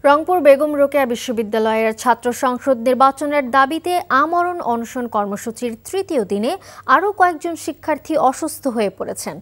রংপুর বেগম রোকেয়া বিশ্ববিদ্যালয়ের ছাত্র সংসদ নির্বাচনের দাবিতে আমরণ অনশন কর্মসূচির তৃতীয় দিনে আরও কয়েকজন শিক্ষার্থী অসুস্থ হয়ে পড়েছেন।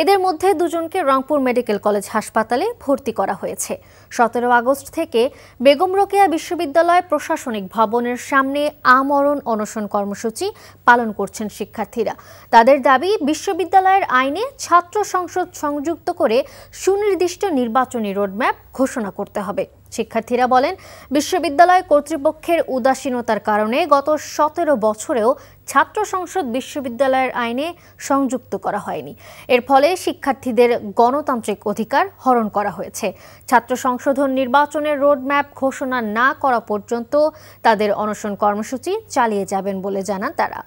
এদের মধ্যে দুজনকে রংপুর মেডিকেল কলেজ হাসপাতালে ভর্তি করা হয়েছে। 17 আগস্ট থেকে বেগম রোকেয়া বিশ্ববিদ্যালয় প্রশাসনিক ভবনের সামনে আমরণ অনশন কর্মসূচি পালন করছেন শিক্ষার্থীরা। তাদের দাবি, বিশ্ববিদ্যালয়ের আইনে ছাত্র সংসদ সংযুক্ত করে সুনির্দিষ্ট নির্বাচনী রোডম্যাপ ঘোষণা করতে হবে। শিক্ষার্থীরা বলেন, বিশ্ববিদ্যালয় কর্তৃপক্ষের উদাসীনতার কারণে গত 17 বছরেও ছাত্র সংসদ বিশ্ববিদ্যালয়ের আইনে সংযুক্ত করা হয়নি। এর ফলে শিক্ষার্থীদের গণতান্ত্রিক অধিকার হরণ করা হয়েছে। ছাত্র সংশোধন নির্বাচনের রোডম্যাপ ঘোষণা না করা পর্যন্ত তাদের অনশন কর্মসূচি চালিয়ে যাবেন বলে জানান তারা।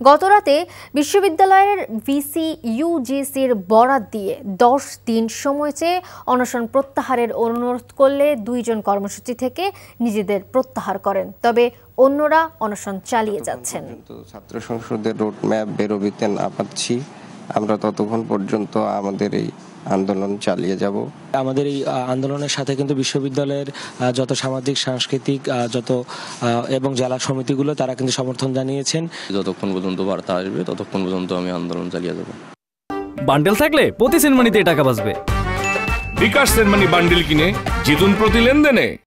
গতরাতে বিশ্ববিদ্যালয়ের ভিসি ইউজিসির বরাত দিয়ে 10 দিন সময় চেয়ে অনশন প্রত্যাহারের অনুরোধ করলে 2 জন কর্মসূচি থেকে নিজেদের প্রত্যাহার করেন। তবে অন্যরা অনশন চালিয়ে যাচ্ছেন। ছাত্র সংসদের রোডম্যাপ বেরোবিতে না পাচ্ছি, আমরা ততক্ষণ পর্যন্ত আমাদের এই আন্দোলন চালিয়ে যাব। আমাদের এই আন্দোলনের সাথে কিন্তু বিশ্ববিদ্যালয়ের যত সামাজিক সাংস্কৃতিক এবং জেলা সমিতিগুলো তারা কিন্তু সমর্থন জানিয়েছেন। যতক্ষণ পর্যন্ত বার্তা আসবে ততক্ষণ পর্যন্ত আমি আন্দোলন চালিয়ে যাব। বান্ডেল থাকলে প্রতি সেনমানিতে টাকা বাঁচবে। বিকাশ সেনমানি বান্ডেল কিনে জিতুন প্রতি লেনদেনে।